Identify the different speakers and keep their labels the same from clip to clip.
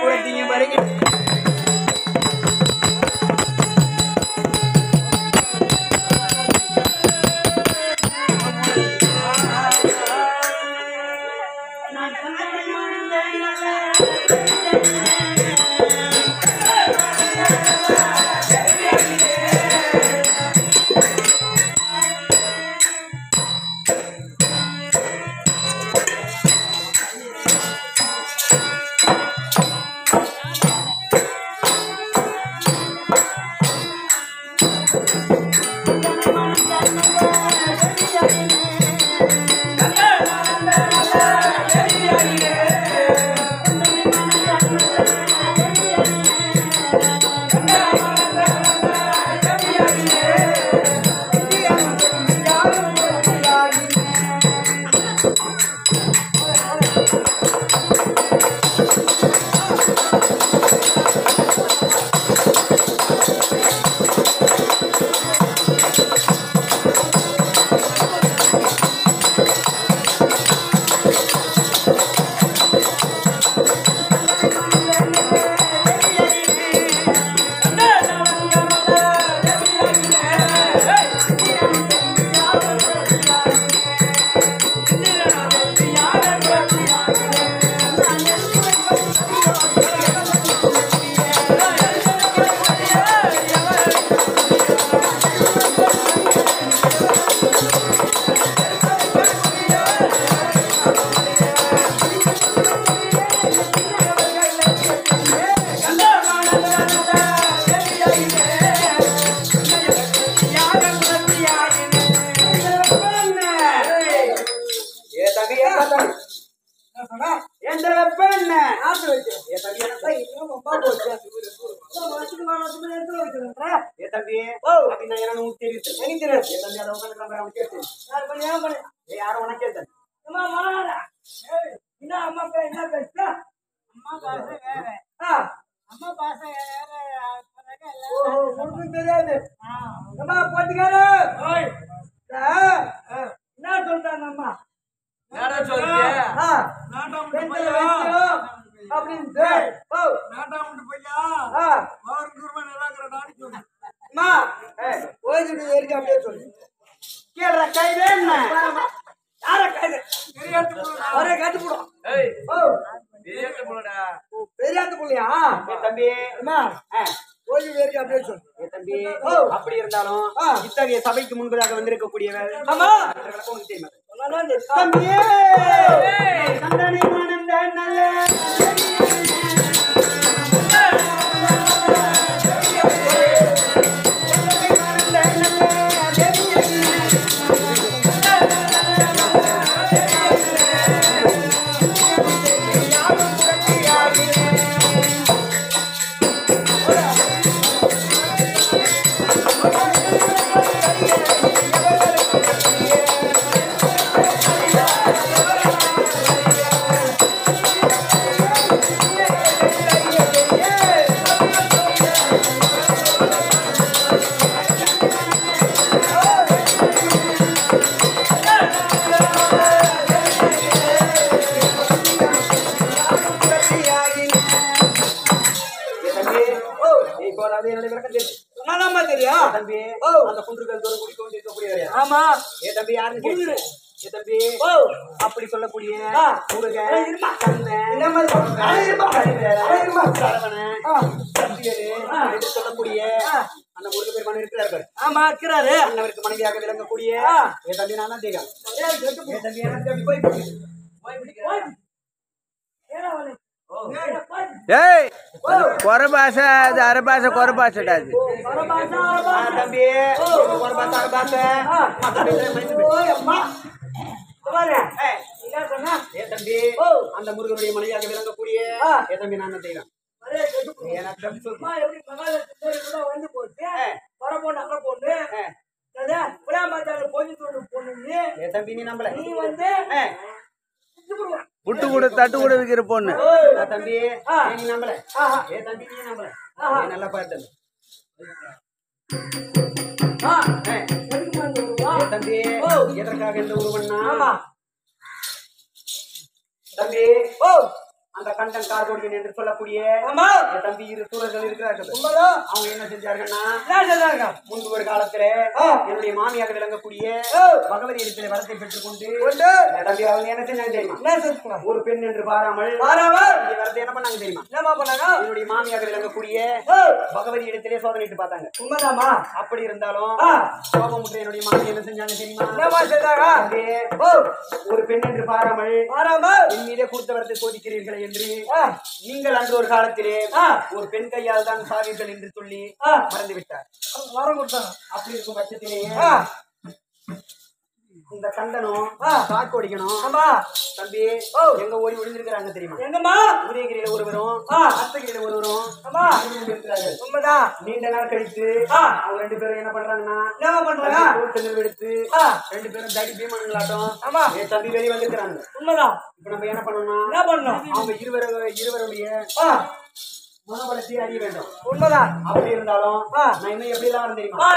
Speaker 1: குலத்தையும் வருகிறேன். அப்படி இருந்தாலும் இத்தகைய சபைக்கு முன்பதாக வந்திருக்கக்கூடியவர் அப்படி சொல்லக்கூடிய சொல்லக்கூடிய அந்த முருக பெருமான் இருக்கிறார். ஆமா இருக்கிறாரு. அண்ணவருக்கு மனைவியாக விளங்கக்கூடிய என் தம்பி நானா தேகம்.
Speaker 2: கொர பாஷை அது அரை பாஷை கொர பாஷைடா அது
Speaker 1: தம்பி கொர பாஷை அரை பாஷை தம்பி அந்த முருகனுடைய மனைவியாக விளங்கக்கூடிய என் தம்பி நான் செய்வேன். தம்பி நீ நம்பல நீ வந்து
Speaker 2: புட்டு கூட தட்டு கூட விற்கிற பொண்ணு
Speaker 1: தம்பி நீ நம்பல தம்பி நீ நம்பல நல்லா பாரு தம்பி எதற்காக இந்த உருவன்னா தம்பி அந்த கண்டன் கார்கோடியன் என்று சொல்லக்கூடிய தம்பி இரு சூரர்கள் இருக்கிறார்கள். அவங்க என்ன செஞ்சாங்கன்னா முன்பு ஒரு காலத்துல என்னுடைய மாமியாக விளங்கக்கூடிய பகவதி இடத்துல வரத்தை பெற்றுக் கொண்டு தம்பி அவங்க என்ன செஞ்சாங்க தெரியுமா? ஒரு பெண் என்று பாராமல் வரத்தை என்ன பண்ணாங்க தெரியுமா? என்னுடைய மாமியாக விளங்கக்கூடிய பகவதி இடத்திலே சோதனைட்டு பார்த்தாங்க. உண்மைதாமா? அப்படி இருந்தாலும் கோபமுற்ற என்னுடைய மாமி என்ன செஞ்சாங்க தெரியுமா? ஒரு பெண் என்று பாராமல் என் மீதே கொடுத்த வரத்தை சோதிக்கிறீர்கள் என்று நீங்கள் அன்று ஒரு காலத்திலே ஒரு பெண் கையால் தான் சாவீர்கள் என்று சொல்லி மறந்து விட்டார். அப்படி இருக்கும் பட்சத்திலேயே இந்த கண்டனும் காக்கோடிக்கணும் தம்பி எங்க ஓடி ஒளிஞ்சிருக்கிறாங்க தெரியுமா? எங்கம்மா? உதயகிரியில ஒருவரும் அத்தகிரியில ஒருவரும் உண்மைதான். நீண்ட நாள் கழித்து அவங்க ரெண்டு பேரும் என்ன பண்றாங்கன்னா எடுத்து ரெண்டு பேரும் தடி பீமானங்களாட்டம் என் தம்பி வெளியே வந்திருக்கிறாங்க. உண்மைதான். இப்ப நம்ம என்ன பண்ணணும்? அவங்க இருவருடைய மனபலத்தை அறிய வேண்டும். உண்மைதான். அப்படி இருந்தாலும் நான் இன்னும் எப்படி எல்லாம் தெரியுமா?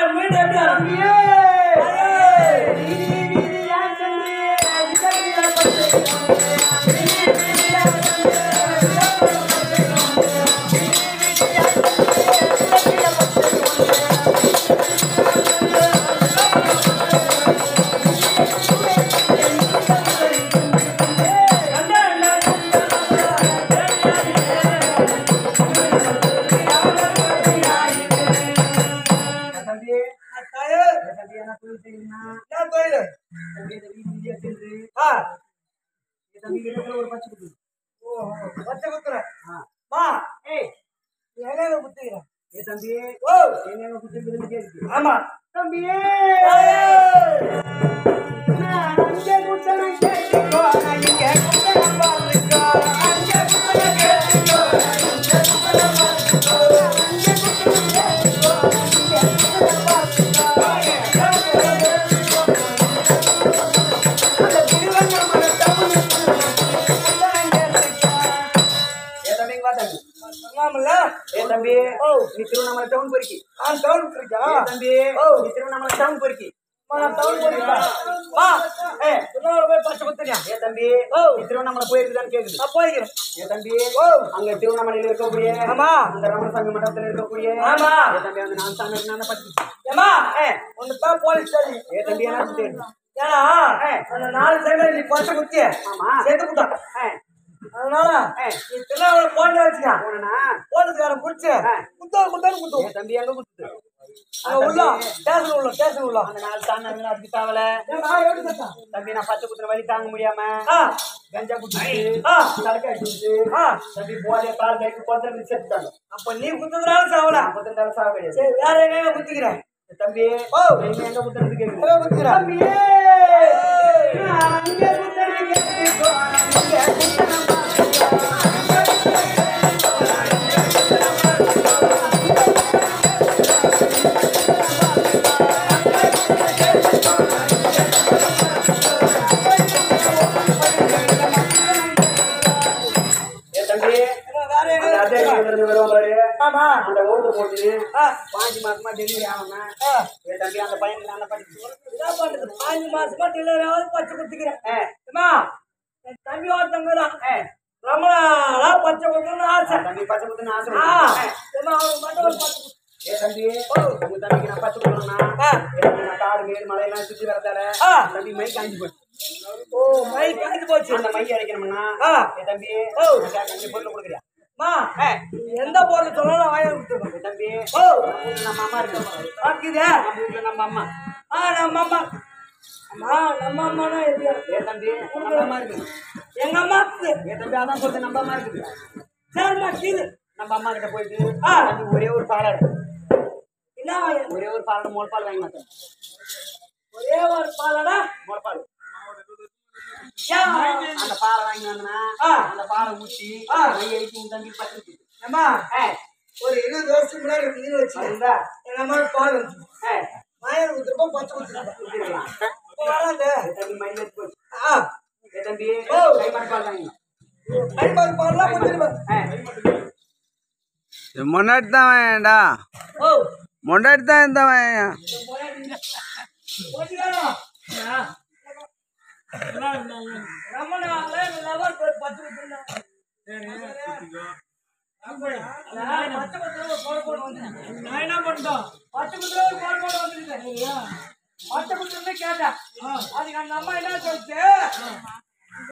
Speaker 1: திருவண்ணாமலை டவுன் பொறுக்கி தம்பி திருவண்ணாமலை டவுன் பொறுக்கி தம்பி திருவண்ணாமலை போயிருக்குதான்னு கேக்குது. போயிருக்கிறேன் தம்பி. அங்க திருவண்ணாமலையில இருக்கக்கூடிய அந்த ரமண சங்க மண்டபத்துல இருக்கக்கூடிய தம்பி அந்த நான் சாமி படிச்சுதான் போலீஸ் தம்பி என்ன ஏன்னா அந்த 4 சைடுல நீ பச்சை குத்தி சேர்த்து விட்டான். அதனால நீ திருவண்ணாமலை போன வச்சுக்கா போலீஸ்காரன் பிடிச்சு குத்தான்னு தம்பி அங்க குத்து உள்ள ஸ்டேஷன் உள்ள அந்த 4 தாண்டாங்க. அதுக்கு தாவல தம்பி நான் பச்சை குத்துற வழி தாங்க முடியாம கஞ்சா குடிச்சு தலக்கா அடிச்சு தம்பி போலிய கால் கைக்கு கொத்தரை சேர்த்துட்டாங்க. அப்ப நீ குத்துறாலும் சாவல குத்துறாலும் சாவ கிடையாது. சரி வேற எங்க குத்திக்கிறேன் தம்பி? எங்க குத்துறது கேக்குது குத்துக்கிறேன் தம்பி. அந்த ஓட்டு போட்டு 5 மாசமா டெலிவரி ஆகணும் தம்பி. அந்த பையனுக்கு நான் படிச்சு 5 மாசமா டெலிவரி ஆகுது பச்சை குத்திக்கிறேன். தம்பி ஒருத்தவங்க தான் ரொம்ப நாளா பச்சை குத்துன்னு ஆசை. தம்பி பச்சை குத்துன்னு ஆசை அவனுக்கு மட்டும் ஒரு பச்சை தம்பி உங்க தம்பிக்கு நான் பச்சை குத்தணும்னா நான் காடு மேடு மலையெல்லாம் சுற்றி வரதால தம்பி மை காஞ்சி போச்சு. மை காஞ்சி போச்சு. அந்த மை அரைக்கணும்னா தம்பி பொருள் கொடுக்குறியா? எந்த பொருள் சொன்னாலும் வாங்கி கொடுத்துருக்கோம் தம்பி. நம்ம அம்மா இருக்கு நம்ம அம்மா நம்ம அம்மா நம்ம அம்மானா எப்படி தம்பி? நம்ம அம்மா இருக்கு எங்க அம்மா தம்பி. அதான் சொல்றேன் நம்ம அம்மா இருக்குது. சரிம்மா கீழே நம்ம அம்மா கிட்ட போயிட்டு ஒரே ஒரு பாலாடு என்ன ஒரே ஒரு பாலாடு மோல்பால் வாங்கி மாட்டேன். ஒரே ஒரு பாலாடா மோல்பால் அந்த பாலை வாங்கி வந்தனா அந்த பாலை ஊற்றி உன் தம்பி பத்து ஒரு 20 வருஷத்துக்கு முன்னாடி நீர் வச்சுருந்தா எங்க அம்மா பால் வந்து மாயம் ஊத்துறப்போ பச்சை ஊத்துருக்கலாம் தம்பி மணி வச்சு போச்சு. தம்பி கைமாறு பால் வாங்கி கைமாறு பால்லாம்
Speaker 2: முன்னாடி தான் வேண்டா முன்னாடி தான் இருந்தவன்
Speaker 1: பச்சை குத்துல ஒரு கோடு வந்து நான் என்ன பண்ணிட்டோம் பச்சை குத்துல ஒரு கோடு வந்துருக்கேன் பச்சை குத்துன்னு கேட்டேன் அதுக்கு அந்த அம்மா என்ன சொல்லிச்சு